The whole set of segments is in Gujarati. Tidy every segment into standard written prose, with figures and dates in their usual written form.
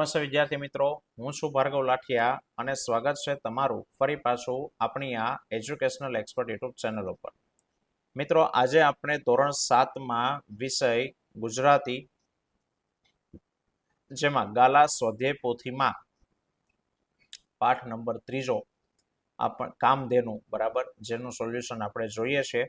નમસ્તે વિદ્યાર્થી મિત્રો, હું છું ભાર્ગવ લાઠિયા અને સ્વાગત છે તમારું ફરી પાછું આપણી આ એજ્યુકેશનલ એક્સપર્ટ યુટ્યુબ ચેનલ ઉપર. મિત્રો, આજે આપણે ધોરણ 7માં વિષય ગુજરાતી, જેમાં ગાલા સ્વાધ્યાય પોથીમાં પાઠ નંબર 3 કામધેનુ, બરાબર, જેનું સોલ્યુશન આપણે જોઈએ છે,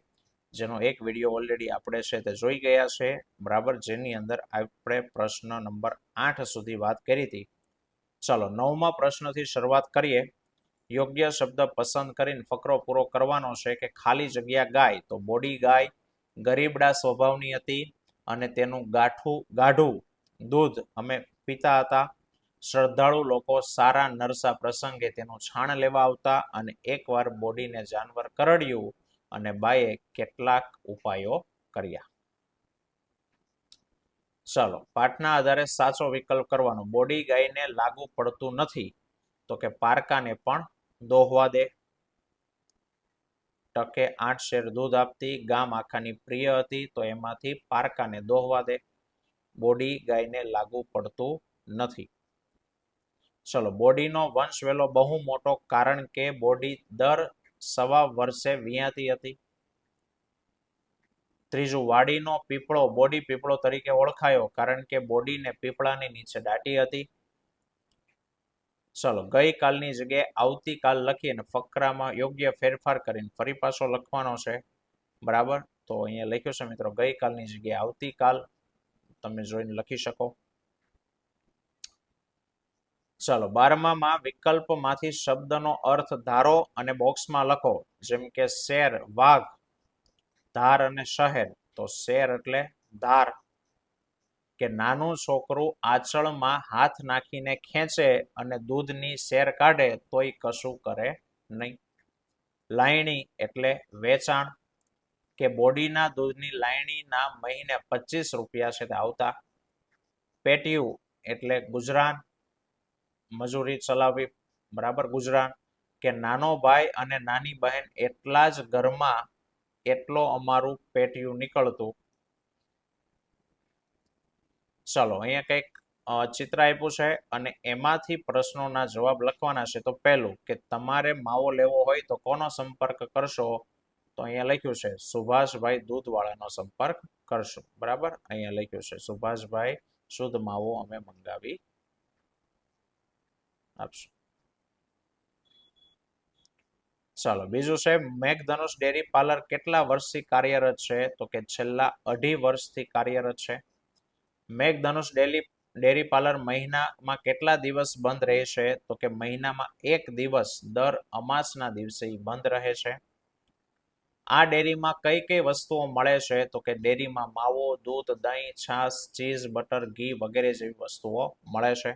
જેનો એક વિડીયો ઓલરેડી આપણે છે તે જોઈ ગયા છે, બરાબર, જેની અંદર આપણે પ્રશ્ન નંબર 8 સુધી વાત કરી હતી. ચાલો 9મા પ્રશ્નથી શરૂઆત કરીએ. યોગ્ય શબ્દ પસંદ કરીને ફકરો પૂરો કરવાનો છે કે ખાલી જગ્યા ગાય. તો બોડી ગાય ગરીબડા સ્વભાવની હતી અને તેનું ગાઢું દૂધ અમે પીતા હતા. શ્રદ્ધાળુ લોકો સારા નરસા પ્રસંગે તેનું છાણ લેવા આવતા અને એકવાર બોડીને જાનવર કરડ્યું અને બાએ કેટલાક ઉપાયો કર્યા. ચાલો પાઠના આધારે સાચો વિકલ્પ કરવાનો. બોડી ગાયને લાગુ પડતું નથી તો કે પારકાને પણ દોહવા દે. ટકે 8 શેર દૂધ આપતી ગામ આખાની પ્રિય હતી તો એમાંથી પારકાને દોહવા દે. બોડી ગાયને લાગુ પડતું નથી. ચલો, બોડીનો વંશવેલો બહુ મોટો કારણ કે બોડી દર 1.25 વર્ષે વિયાતી હતી. ત્રીજું, વાડીનો પીપળો બોડી પીપળો તરીકે ઓળખાયો કારણ કે બોડીને પીપળાની નીચે દાટી હતી. ચલો, ગઈકાલની જગ્યાએ આવતીકાલ લખી અને ફકરામાં યોગ્ય ફેરફાર કરીને ફરી પાછો લખવાનો છે, બરાબર. તો અહીંયા લખ્યું છે મિત્રો, ગઈકાલની જગ્યાએ આવતીકાલ તમે જોઈને લખી શકો. ચાલો, 12માં વિકલ્પમાંથી શબ્દનો અર્થ ધારો અને બોક્સમાં લખો. જેમ કે શેર, વાઘ, ધાર અને શહેર. તો શેર એટલે ધાર. કે નાનું છોકરું આંચળમાં હાથ નાખીને ખેંચે અને દૂધની શેર કાઢે તોય કશું કરે નહીં. લાયણી એટલે વેચાણ. કે બોડીના દૂધની લાયણીના મહિને 25 રૂપિયા છે તે આવતા. પેટીયું એટલે ગુજરાન, મજૂરી ચલાવવી, બરાબર, ગુજરાન. કે નાનો ભાઈ અને નાની બહેન એટલા જ ઘરમાં એટલો અમારું પેટીયું નીકળતું. ચાલો, અહીંયા કંઈક ચિત્ર આપ્યું છે અને એમાંથી પ્રશ્નોના જવાબ લખવાના છે. તો પહેલું કે તમારે માવો લેવો હોય તો કોનો સંપર્ક કરશો? તો અહીંયા લખ્યું છે સુભાષભાઈ દૂધવાળાનો સંપર્ક કરશો, બરાબર. અહીંયા લખ્યું છે સુભાષભાઈ શુદ્ધ માવો અમે મંગાવી આપશું. ચાલો, બીજું છે મેઘધનુષ ડેરી પાર્લર કેટલા વર્ષથી કાર્યરત છે? તો કે છેલ્લા 2.5 વર્ષથી કાર્યરત છે. મેઘધનુષ ડેરી પાર્લર મહિનામાં કેટલા દિવસ બંધ રહે છે? તો કે મહિનામાં 1 દિવસ દર અમાસના દિવસે બંધ રહે છે. આ ડેરીમાં કઈ કઈ વસ્તુઓ મળે છે? તો કે ડેરીમાં માવો, દૂધ, દહીં, છાશ, ચીઝ, બટર, ઘી વગેરે જેવી વસ્તુઓ મળે છે.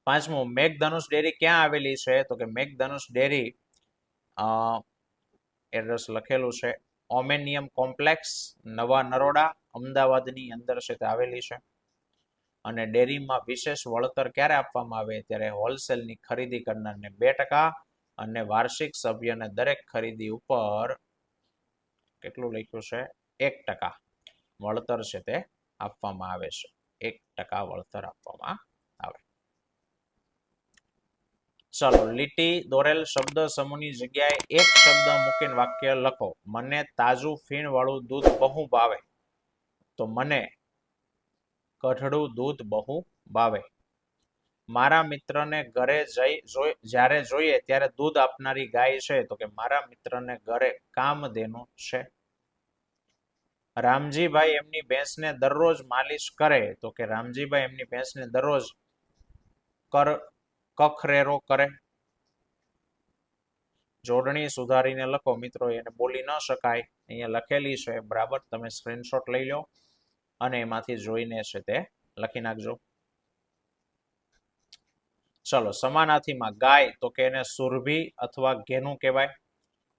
5મું, મેઘધનુષ ડેરી ક્યાં આવેલી છે? તો કે મેઘધનુષ ડેરી એડ્રેસ લખેલું છે ઓમેનિયમ કોમ્પ્લેક્સ, નવા નરોડા, અમદાવાદની અંદર છે તે આવેલી છે. અને ડેરીમાં વિશેષ વળતર ક્યારે આપવામાં આવે? ત્યારે હોલસેલની ખરીદી કરનારને 2% અને વાર્ષિક સભ્યને દરેક ખરીદી ઉપર કેટલું લખ્યું છે? 1% વળતર છે તે આપવામાં આવે છે. 1% વળતર આપવામાં આવે. ચાલો, લીટી દોરેલ શબ્દ સમૂહની જગ્યાએ એક શબ્દ મૂકીને વાક્ય લખો. મને તાજું ફીણ વાળું દૂધ બહુ ભાવે. તો મને કઠડું દૂધ બહુ ભાવે. મારા મિત્રને ઘરે જ્યારે જોઈએ ત્યારે દૂધ આપનારી ગાય છે. તો કે મારા મિત્રને ઘરે કામધેનુ છે. રામજીભાઈ એમની ભેંસને દરરોજ માલિશ કરે. તો કે રામજીભાઈ એમની ભેંસને દરરોજ કખરેરો કરે. જોડણી સુધારીને લખો. મિત્રો, એને બોલી ન શકાય, અહીંયા લખેલી છે, બરાબર. તમે સ્ક્રીનશોટ લઈ લો અને એમાંથી જોઈને છે તે લખી નાખજો. ચલો, સમાનાર્થીમાં ગાય તો કે એને સુરભી અથવા ઘેનું કહેવાય.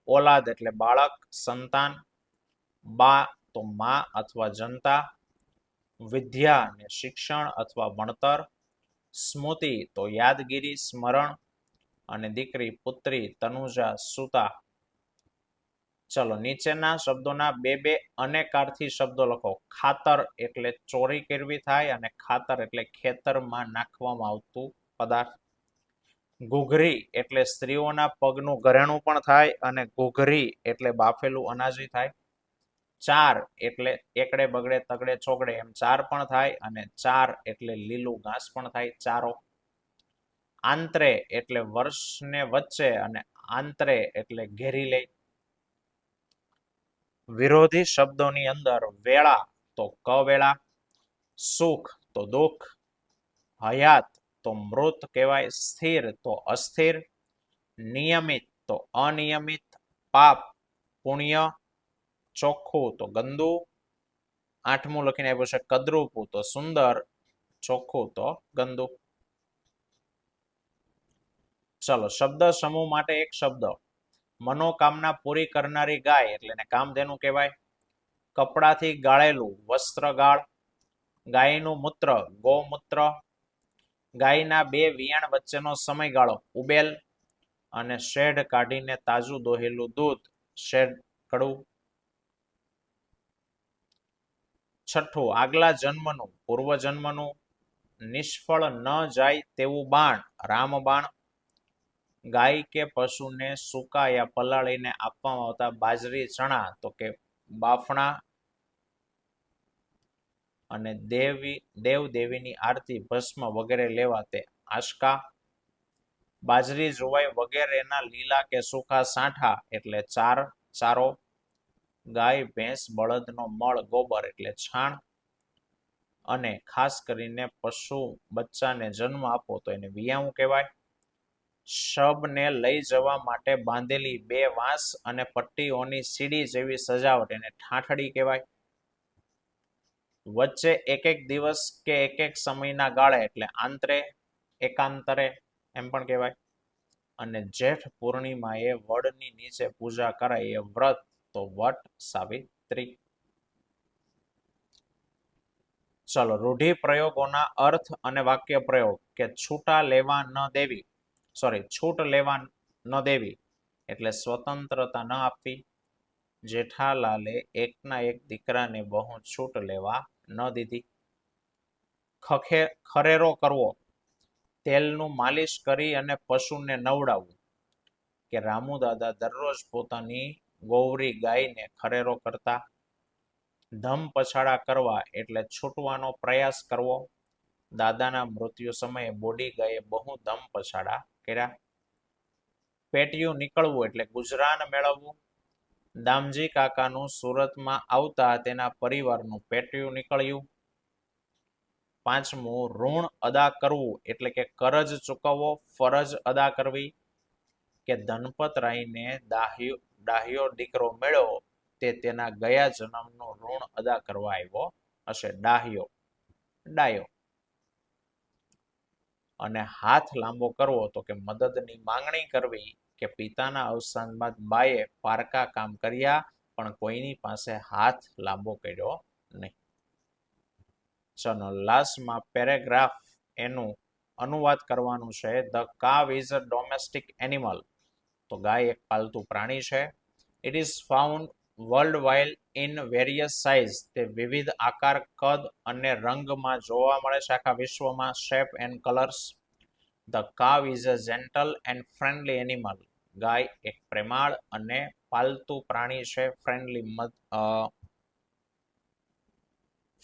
ઓલાદ એટલે બાળક, સંતાન. બા તો માં અથવા જનતા. વિદ્યા ને શિક્ષણ અથવા ભણતર. સ્મૃતિ તો યાદગીરી, સ્મરણ. અને દીકરી પુત્રી તનુજા સુતા. ચલો નીચેના શબ્દોના બે બે અનેકાર્થી શબ્દો લખો. ખાતર એટલે ચોરી કરવી થાય અને ખાતર એટલે ખેતરમાં નાખવામાં આવતું પદાર્થ. ઘૂઘરી એટલે સ્ત્રીઓના પગનું ઘરેણું પણ થાય અને ઘૂઘરી એટલે બાફેલું અનાજી થાય. ચાર એટલે એકડે બગડે તગડે ચોગડે એમ ચાર પણ થાય અને ચાર એટલે લીલું ઘાસ પણ થાય. ચારો. આંતરે એટલે વર્ષને વચ્ચે અને આંતરે એટલે ઘેરી લે. વિરોધી શબ્દોની અંદર વેળા તો કવેળા, સુખ તો દુઃખ, હયાત તો મૃત કહેવાય, સ્થિર તો અસ્થિર, નિયમિત તો અનિયમિત, પાપ પુણ્ય, ચોખ્ખું તો ગંદુ, આઠમું લખીને આપ્યું છે કદરૂપું તો સુંદર, ચોખ્ખું તો ગંદુ. ચલો શબ્દ સમૂહ માટે એક શબ્દ. મનોકામના પૂરી કરનારી ગાય એટલે એને કામધેનુ કહેવાય. કપડાથી ગાળેલું વસ્ત્રગાળ. ગાયનું મૂત્ર ગૌમૂત્ર. ગાયના બે વિયાણ વચ્ચેનો સમયગાળો ઉબેલ. અને શેઢ કાઢીને તાજું દોહેલું દૂધ શેઢ કડવું. છઠ્ઠું આગલા જન્મનું પૂર્વજન્મનું. નિષ્ફળ ન જાય તેવું બાણ રામબાણ. ગાય કે પશુને સુકાયા પલાળીને આપવામાં આવતા બાજરી ચણા તો કે બાફણા. અને દેવ દેવીની આરતી ભસ્મ વગેરે લેવા તે આશકા. બાજરી જોવાય વગેરેના લીલા કે સૂકા સાંઠા એટલે ચારો. ગાય ભેંસ બળદનો મળ ગોબર એટલે છાણ. અને ખાસ કરીને પશુ બચ્ચાને જન્મ આપો તો એને વિયાવું કહેવાય. શબને લઈ જવા માટે બાંધેલી બે વાંસ અને પટ્ટીઓની સીડી જેવી સજાવટ એને ઠાઠડી કહેવાય. વચ્ચે એક એક દિવસ કે એક સમયના ગાળે એટલે આંતરે એકાંતરે એમ પણ કહેવાય. અને જેઠ પૂર્ણિમાએ વડની નીચે પૂજા કરાય એ વ્રત તો વટ સાવિત્રી. ચલો રૂઢિપ્રયોગોના અર્થ અને વાક્ય પ્રયોગ કે છૂટા લેવા ન દેવી છૂટ લેવા ન દેવી એટલે સ્વતંત્રતા ન આપવી. જેઠાલાલે એકના એક દીકરાને બહુ છૂટ લેવા ન દીધી. ખરેરો કરવો તેલનું માલિશ કરી અને પશુને નવડાવવું. કે રામુ દાદા દરરોજ પોતાની ગોવરી ગાયને ખરેરો કરતા. ધમ પછાડા કરવા એટલે છૂટવાનો પ્રયાસ કરવો. દાદાના મૃત્યુ સમયે બોડી ગાયે બહુ ધમ પછાડા કર્યા. પેટીયું નીકળવું એટલે ગુજરાન મેળવવું. દામજી કાકાનું સુરતમાં આવતા તેના પરિવારનું પેટીયું નીકળ્યું. પાંચમું ઋણ અદા કરવું એટલે કે કરજ ચૂકવવો ફરજ અદા કરવી. કે ધનપતરાયને ડાહ્યો દીકરો મેળવ્યો તે તેના ગયા જન્મનું ઋણ અદા કરવા આવ્યો હશે. ડાયો. અને હાથ લાંબો કરવો તો કે મદદની માંગણી કરવી. કે પિતાના અવસાન બાદ બાએ પારકા કામ કર્યા પણ કોઈની પાસે હાથ લાંબો કર્યો નહીં. ચલો લાસ્ટમાં પેરેગ્રાફ એનું અનુવાદ કરવાનું છે. The cow is a domestic animal તો ગાય એક પાલતુ પ્રાણી છે. It is found world wide in various size તે વિવિધ આકાર કદ અને રંગમાં જોવા મળે છે આખા વિશ્વમાં. Shape and colours. The cow is a gentle and friendly animal ગાય એક પ્રેમાળ અને પાલતુ પ્રાણી છે.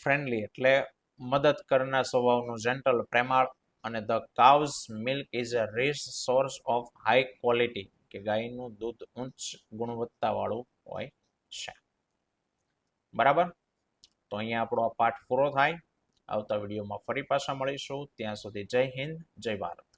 ફ્રેન્ડલી એટલે મદદ કરનાર સ્વભાવનું, જેન્ટલ પ્રેમાળ. અને the cows milk is a rich source of high quality કે ગાયનું દૂધ ઉચ્ચ ગુણવત્તા વાળું હોય છે. બરાબર. તો અહીંયા આપણો આ પાઠ પૂરો થાય. આવતા વિડીયોમાં ફરી પાછા મળીશું. ત્યાં સુધી જય હિન્દ જય ભારત.